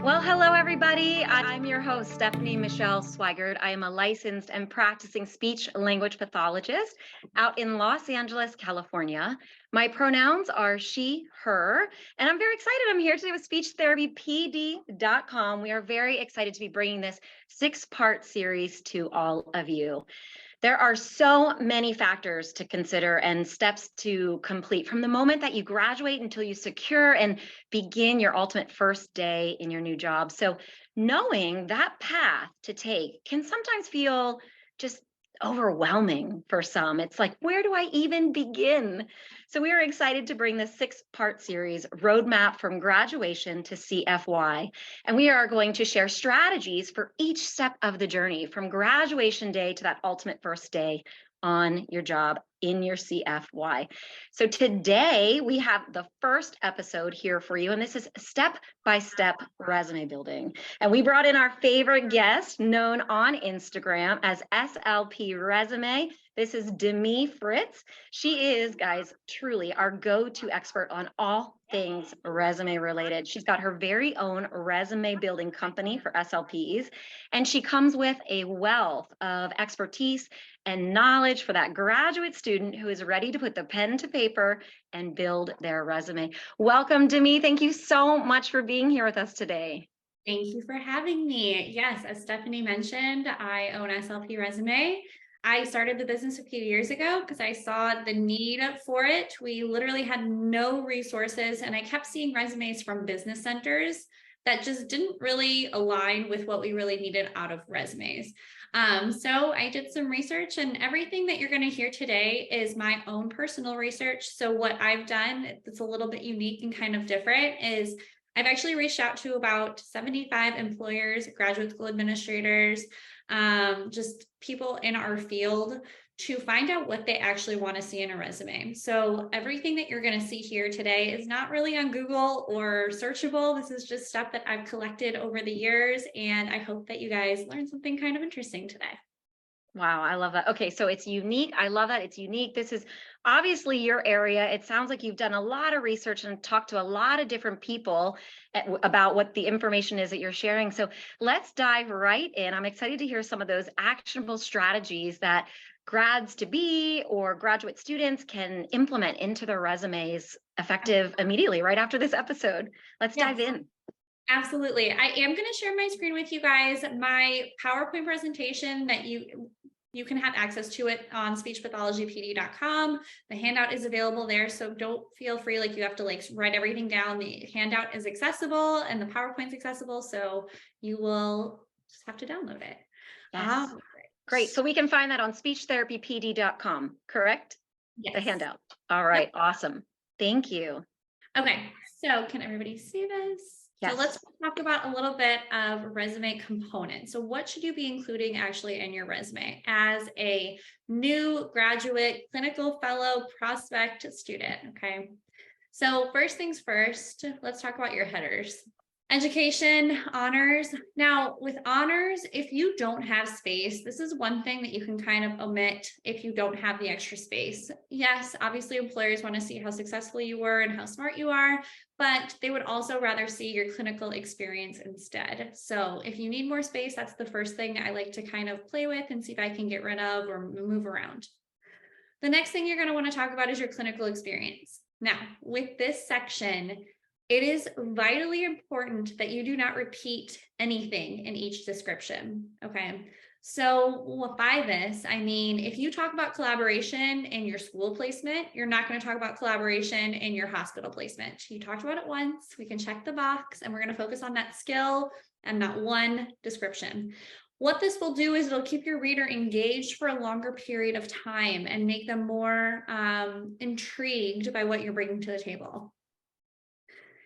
Well, hello, everybody. I'm your host, Stephanie Michelle Swigert. I am a licensed and practicing speech language pathologist out in Los Angeles, California. My pronouns are she, her, and I'm very excited. I'm here today with speechtherapypd.com. We are very excited to be bringing this 6-part series to all of you. There are so many factors to consider and steps to complete from the moment that you graduate until you secure and begin your ultimate first day in your new job. So, knowing that path to take can sometimes feel just overwhelming for some. It's like, where do I even begin? So, we are excited to bring this 6-part series, Roadmap from Graduation to CFY. And we are going to share strategies for each step of the journey from graduation day to that ultimate first day on your job in your CFY. So today we have the first episode here for you, and this is step-by-step resume building. And we brought in our favorite guest, known on Instagram as SLP Resume. This is Demi Fritz. She is, guys, truly our go-to expert on all things resume related. She's got her very own resume building company for SLPs, and she comes with a wealth of expertise and knowledge for that graduate student who is ready to put the pen to paper and build their resume. Welcome, Demi. Thank you so much for being here with us today. Thank you for having me. Yes, as Stephanie mentioned, I own SLP Resume. I started the business a few years ago because I saw the need for it. We literally had no resources, and I kept seeing resumes from business centers that just didn't really align with what we really needed out of resumes. So I did some research, and everything that you're going to hear today is my own personal research. So what I've done, it's a little bit unique and kind of different, is I've actually reached out to about 75 employers, graduate school administrators, just people in our field to find out what they actually want to see in a resume. So everything that you're going to see here today is not really on Google or searchable. This is just stuff that I've collected over the years, and I hope that you guys learned something kind of interesting today. Wow, I love that. Okay, so it's unique. I love that it's unique. This is obviously your area. It sounds like you've done a lot of research and talked to a lot of different people about what the information is that you're sharing. So let's dive right in. I'm excited to hear some of those actionable strategies that grads to be or graduate students can implement into their resumes effective immediately right after this episode. Let's dive in. Absolutely. I am going to share my screen with you guys. My PowerPoint presentation that you can have access to it on speechpathologypd.com. The handout is available there, so don't feel free like you have to write everything down. The handout is accessible and the PowerPoint's accessible, so you will just have to download it. Yes. Great. So we can find that on speechtherapypd.com, correct? Yes. The handout. All right. Yep. Awesome. Thank you. Okay. So can everybody see this? Yes. So let's talk about a little bit of resume components. So what should you be including actually in your resume as a new graduate, clinical fellow, prospect student? Okay. So first things first, let's talk about your headers. Education, honors. Now with honors, if you don't have space, this is one thing that you can kind of omit if you don't have the extra space. Yes, obviously employers want to see how successful you were and how smart you are, but they would also rather see your clinical experience instead. So if you need more space, that's the first thing I like to kind of play with and see if I can get rid of or move around. The next thing you're going to want to talk about is your clinical experience. Now, with this section, it is vitally important that you do not repeat anything in each description, okay? So by this, I mean, if you talk about collaboration in your school placement, you're not going to talk about collaboration in your hospital placement. You talked about it once, we can check the box, and we're going to focus on that skill and that one description. What this will do is it'll keep your reader engaged for a longer period of time and make them more intrigued by what you're bringing to the table.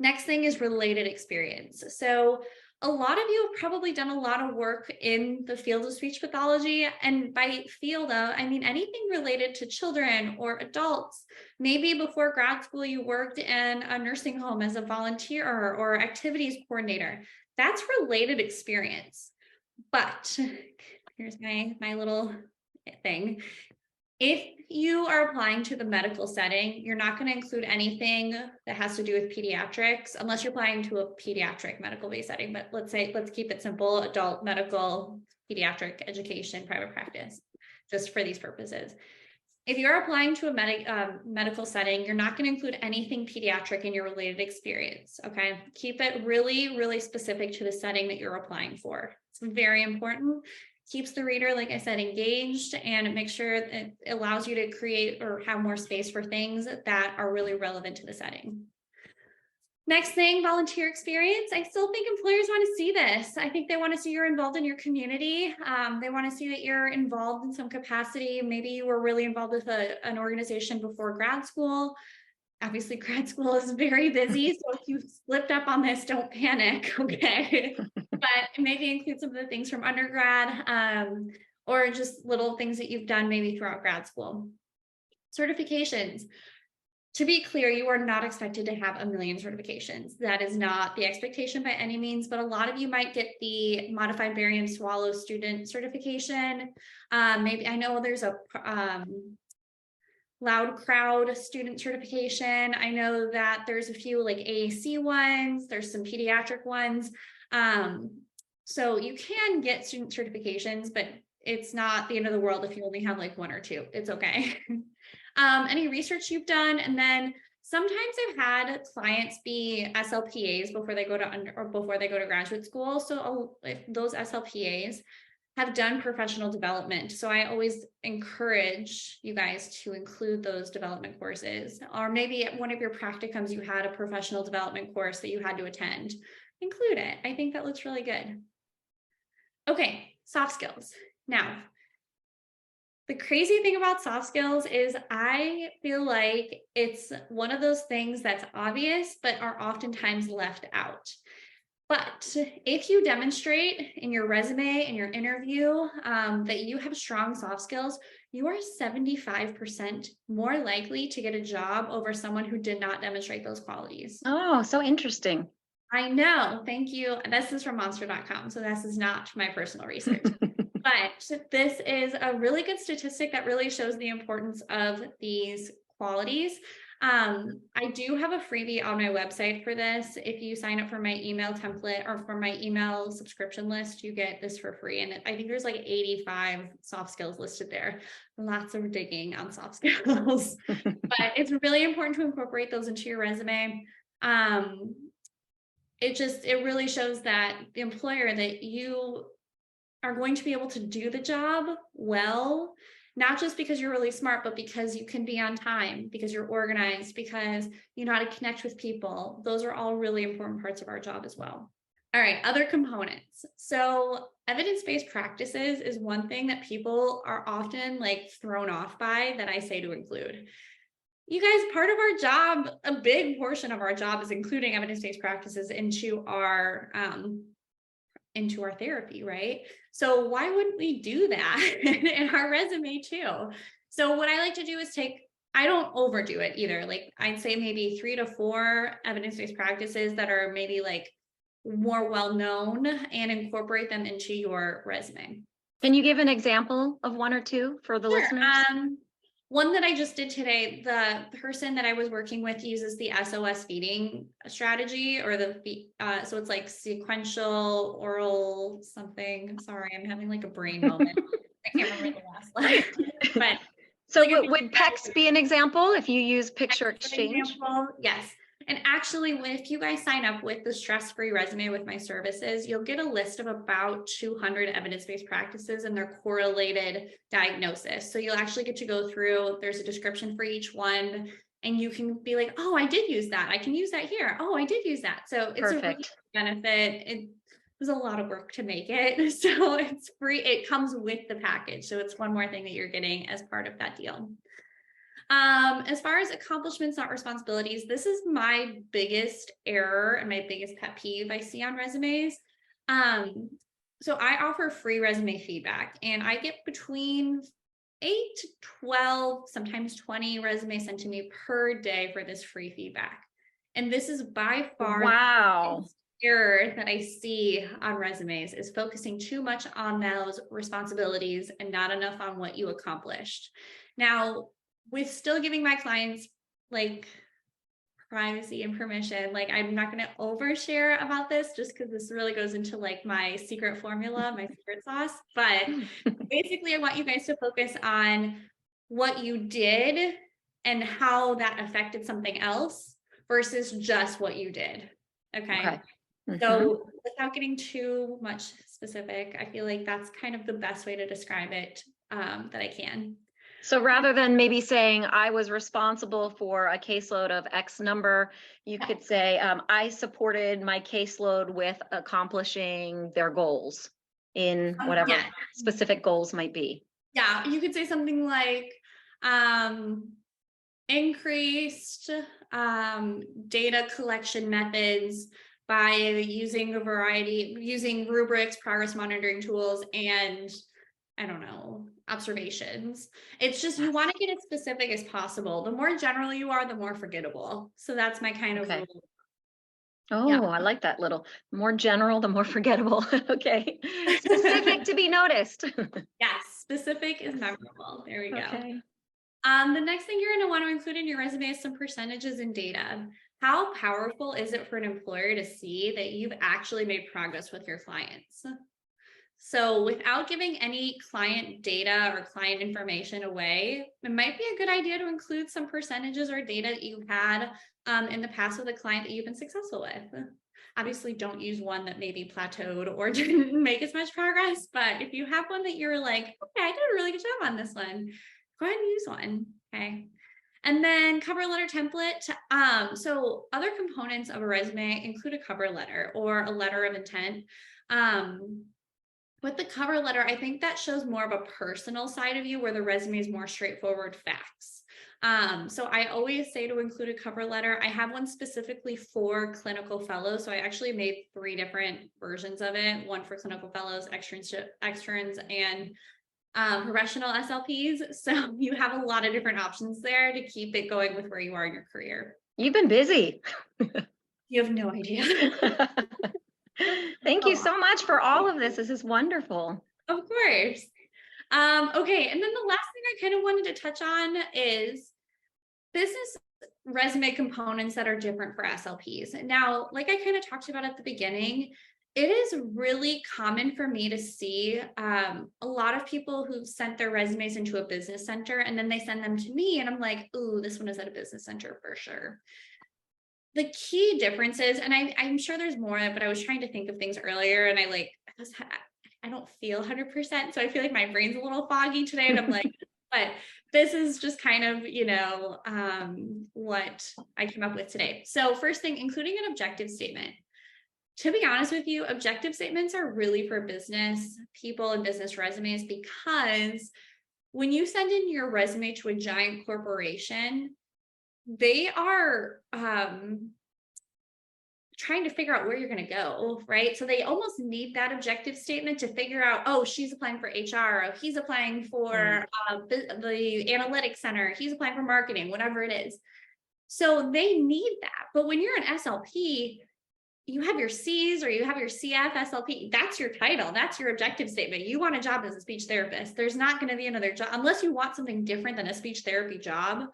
Next thing is related experience. So a lot of you have probably done a lot of work in the field of speech pathology, and by field, I mean anything related to children or adults. Maybe before grad school, you worked in a nursing home as a volunteer or activities coordinator. That's related experience. But here's my little thing. If you are applying to the medical setting, you're not going to include anything that has to do with pediatrics unless you're applying to a pediatric medical-based setting. But let's keep it simple: adult medical, pediatric education, private practice, just for these purposes. If you're applying to a medical setting, you're not going to include anything pediatric in your related experience. Okay. Keep it really, really specific to the setting that you're applying for. It's very important. Keeps the reader, like I said, engaged, and it makes sure it allows you to create or have more space for things that are really relevant to the setting. Next thing, volunteer experience. I still think employers want to see this. I think they want to see you're involved in your community. They want to see that you're involved in some capacity. Maybe you were really involved with an organization before grad school. Obviously, grad school is very busy, so if you slipped up on this, don't panic, okay? But maybe include some of the things from undergrad, or just little things that you've done maybe throughout grad school. Certifications. To be clear, you are not expected to have a million certifications. That is not the expectation by any means, but a lot of you might get the Modified Barium Swallow student certification. Maybe I know there's a Loud Crowd student certification. I know that there's a few like AAC ones, there's some pediatric ones. So you can get student certifications, but it's not the end of the world if you only have like one or two. It's okay. Any research you've done, and then sometimes I've had clients be SLPAs before they go to graduate school. So if those SLPAs have done professional development. So I always encourage you guys to include those development courses, or maybe at one of your practicums, you had a professional development course that you had to attend. Include it. I think that looks really good. Okay, soft skills. Now, the crazy thing about soft skills is I feel like it's one of those things that's obvious, but are oftentimes left out. But if you demonstrate in your resume, in your interview, that you have strong soft skills, you are 75% more likely to get a job over someone who did not demonstrate those qualities. Oh, so interesting. I know. Thank you. This is from monster.com. So this is not my personal research. But this is a really good statistic that really shows the importance of these qualities. I do have a freebie on my website for this. If you sign up for my email template or for my email subscription list, you get this for free. And I think there's like 85 soft skills listed there. Lots of digging on soft skills, but it's really important to incorporate those into your resume. It really shows that the employer that you are going to be able to do the job well, not just because you're really smart, but because you can be on time, because you're organized, because you know how to connect with people. Those are all really important parts of our job as well. All right, other components. So evidence-based practices is one thing that people are often like thrown off by that I say to include. You guys, part of our job, a big portion of our job is including evidence-based practices into our therapy, right? So why wouldn't we do that in our resume too? So what I like to do is I don't overdo it either. Like I'd say maybe 3 to 4 evidence-based practices that are maybe like more well-known, and incorporate them into your resume. Can you give an example of 1 or 2 for the listeners? One that I just did today, the person that I was working with uses the SOS feeding strategy, or so it's like sequential oral something. Sorry, I'm having like a brain moment. I can't remember the last line. But so would PECS be an example if you use picture exchange? Yes. And actually, if you guys sign up with the stress-free resume with my services, you'll get a list of about 200 evidence-based practices and their correlated diagnosis. So you'll actually get to go through, there's a description for each one, and you can be like, oh, I did use that. I can use that here. Oh, I did use that. So it's a really benefit. It was a lot of work to make it. So it's free. It comes with the package. So it's one more thing that you're getting as part of that deal. As far as accomplishments, not responsibilities, this is my biggest error and my biggest pet peeve I see on resumes. So I offer free resume feedback, and I get between 8 to 12, sometimes 20 resumes sent to me per day for this free feedback. And this is by far the biggest error that I see on resumes, is focusing too much on those responsibilities and not enough on what you accomplished. Now, with still giving my clients like privacy and permission, like I'm not going to overshare about this just because this really goes into like my secret formula, my secret sauce. But basically, I want you guys to focus on what you did and how that affected something else versus just what you did. Okay. So without getting too much specific, I feel like that's kind of the best way to describe it that I can. So rather than maybe saying I was responsible for a caseload of X number, you could say I supported my caseload with accomplishing their goals in whatever specific goals might be. Yeah, you could say something like increased data collection methods by using rubrics, progress monitoring tools, and I don't know, observations. It's just, you want to get as specific as possible. The more general you are, the more forgettable. So that's my kind of rule. Oh, yeah. I like that little more general, the more forgettable. Okay. Specific to be noticed. Yes, specific is memorable. There we go. Okay. The next thing you're going to want to include in your resume is some percentages and data. How powerful is it for an employer to see that you've actually made progress with your clients? So without giving any client data or client information away, it might be a good idea to include some percentages or data that you've had in the past with a client that you've been successful with. Obviously, don't use one that maybe plateaued or didn't make as much progress, but if you have one that you're like, okay, I did a really good job on this one, go ahead and use one, okay? And then cover letter template. So other components of a resume include a cover letter or a letter of intent. With the cover letter, I think that shows more of a personal side of you, where the resume is more straightforward facts. So I always say to include a cover letter. I have one specifically for clinical fellows. So I actually made 3 different versions of it, one for clinical fellows, externs, and professional SLPs. So you have a lot of different options there to keep it going with where you are in your career. You've been busy. You have no idea. Thank you so much for all of this. This is wonderful. Of course. Okay. And then the last thing I kind of wanted to touch on is business resume components that are different for SLPs. Now, like I kind of talked about at the beginning, it is really common for me to see a lot of people who've sent their resumes into a business center and then they send them to me and I'm like, ooh, this one is at a business center for sure. The key differences, and I'm sure there's more, but I was trying to think of things earlier and I don't feel 100%. So I feel like my brain's a little foggy today and I'm like, but this is just kind of, what I came up with today. So first thing, including an objective statement. To be honest with you, objective statements are really for business people and business resumes, because when you send in your resume to a giant corporation, they are trying to figure out where you're going to go, right? So they almost need that objective statement to figure out, oh, she's applying for HR, oh, he's applying for the analytics center, he's applying for marketing, whatever it is. So they need that. But when you're an SLP, you have your C's or you have your CF SLP, that's your title, that's your objective statement. You want a job as a speech therapist. There's not going to be another job unless you want something different than a speech therapy job.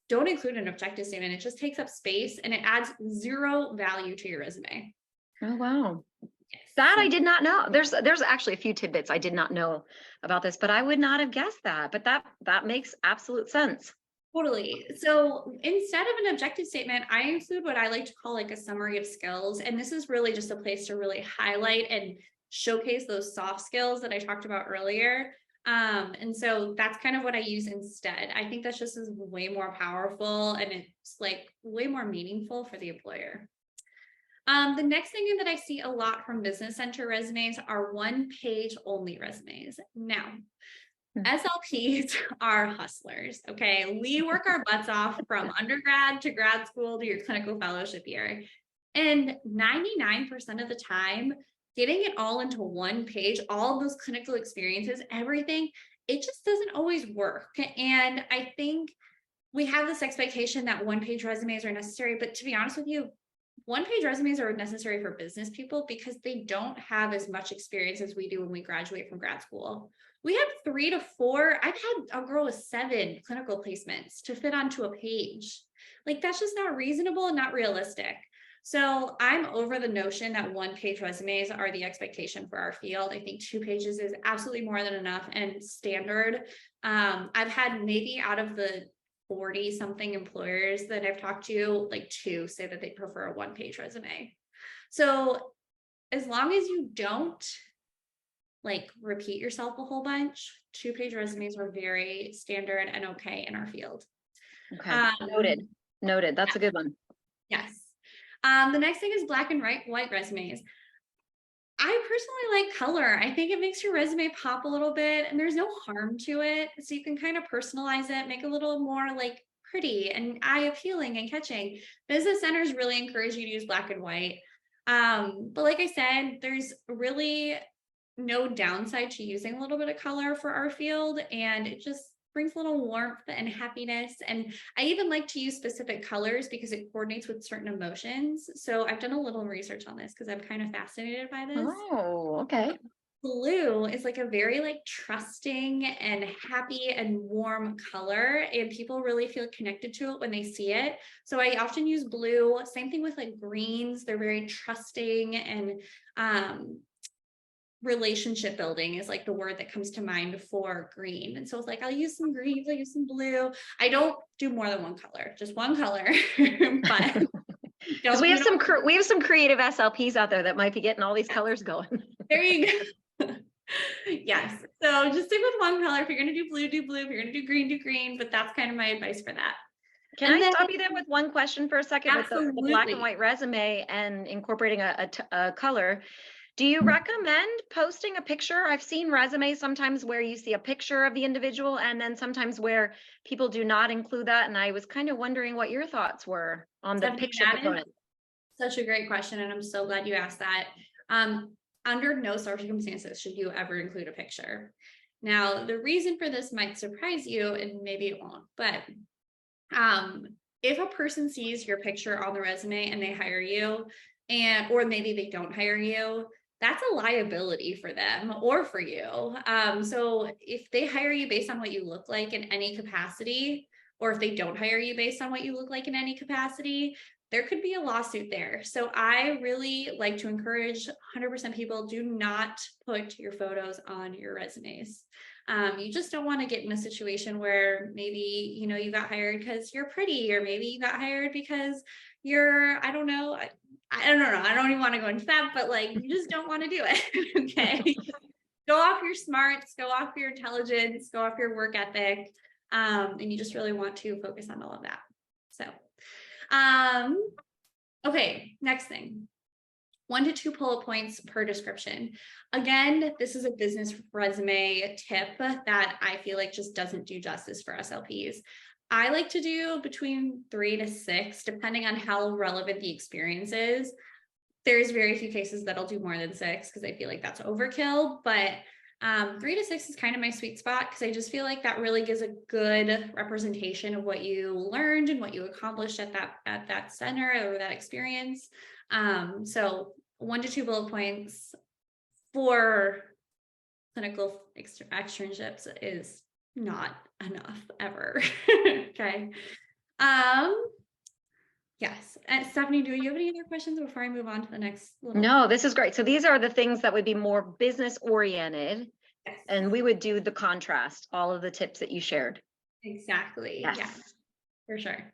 Don't include an objective statement. It just takes up space and it adds 0 value to your resume. Oh, wow. Yes. That I did not know. There's actually a few tidbits I did not know about this, but I would not have guessed that. But that makes absolute sense. Totally. So instead of an objective statement, I include what I like to call like a summary of skills. And this is really just a place to really highlight and showcase those soft skills that I talked about earlier. And so that's kind of what I use instead. I think that's just is way more powerful and it's like way more meaningful for the employer. The next thing that I see a lot from business center resumes are 1-page only resumes. Now, SLPs are hustlers, okay? We work our butts off from undergrad to grad school to your clinical fellowship year. And 99% of the time, getting it all into 1 page, all of those clinical experiences, everything, it just doesn't always work. And I think we have this expectation that 1-page resumes are necessary, but to be honest with you, 1-page resumes are necessary for business people because they don't have as much experience as we do when we graduate from grad school. We have 3 to 4. I've had a girl with 7 clinical placements to fit onto a page. Like, that's just not reasonable and not realistic. So I'm over the notion that 1-page resumes are the expectation for our field. I think 2 pages is absolutely more than enough and standard. I've had maybe out of the 40 something employers that I've talked to, like 2 say that they prefer a 1-page resume. So as long as you don't like repeat yourself a whole bunch, 2-page resumes are very standard and okay in our field. Okay, noted. That's a good one. Yes. The next thing is black and white resumes. I personally like color. I think it makes your resume pop a little bit, and there's no harm to it. So you can kind of personalize it, make it a little more like pretty and eye appealing and catching. Business centers really encourage you to use black and white. But like I said, there's really no downside to using a little bit of color for our field, and it just brings a little warmth and happiness. And I even like to use specific colors because it coordinates with certain emotions. So I've done a little research on this because I'm kind of fascinated by this. Oh, okay. Blue is like a very like trusting and happy and warm color, and people really feel connected to it when they see it. So I often use blue. Same thing with like greens. They're very trusting, and relationship building is like the word that comes to mind for green. And so it's like, I'll use some greens, I'll use some blue. I don't do more than one color, just one color. But because we have some creative SLPs out there that might be getting all these colors going. There you go. Yes. So just stick with one color. If you're going to do blue, do blue. If you're going to do green, do green. But that's kind of my advice for that. Can I stop you there with one question for a second? Absolutely. With the black and white resume and incorporating a color? Do you recommend posting a picture? I've seen resumes sometimes where you see a picture of the individual, and then sometimes where people do not include that. And I was kind of wondering what your thoughts were on the picture component. Such a great question, and I'm so glad you asked that. Under no circumstances should you ever include a picture. Now, the reason for this might surprise you, and maybe it won't, but if a person sees your picture on the resume and they hire you, or maybe they don't hire you, that's a liability for them or for you. So if they hire you based on what you look like in any capacity, or if they don't hire you based on what you look like in any capacity, there could be a lawsuit there. So I really like to encourage 100% people, do not put your photos on your resumes. You just don't want to get in a situation where maybe, you know, you got hired because you're pretty, or maybe you got hired because you're, I don't know. I don't know. I don't even want to go into that, but like, you just don't want to do it. Okay. Go off your smarts, go off your intelligence, go off your work ethic. And you just really want to focus on all of that. So, okay. Next thing, 1 to 2 bullet points per description. Again, this is a business resume tip that I feel like just doesn't do justice for SLPs. I like to do between 3 to 6, depending on how relevant the experience is. There's very few cases that'll do more than 6 because I feel like that's overkill, but 3 to 6 is kind of my sweet spot because I just feel like that really gives a good representation of what you learned and what you accomplished at that center or that experience. So 1 to 2 bullet points for clinical externships is not enough ever. Okay. Yes. And Stephanie, do you have any other questions before I move on to the next little? No, this is great. So these are the things that would be more business oriented. Yes. And we would do the contrast, all of the tips that you shared. Exactly. Yes. Yeah, for sure.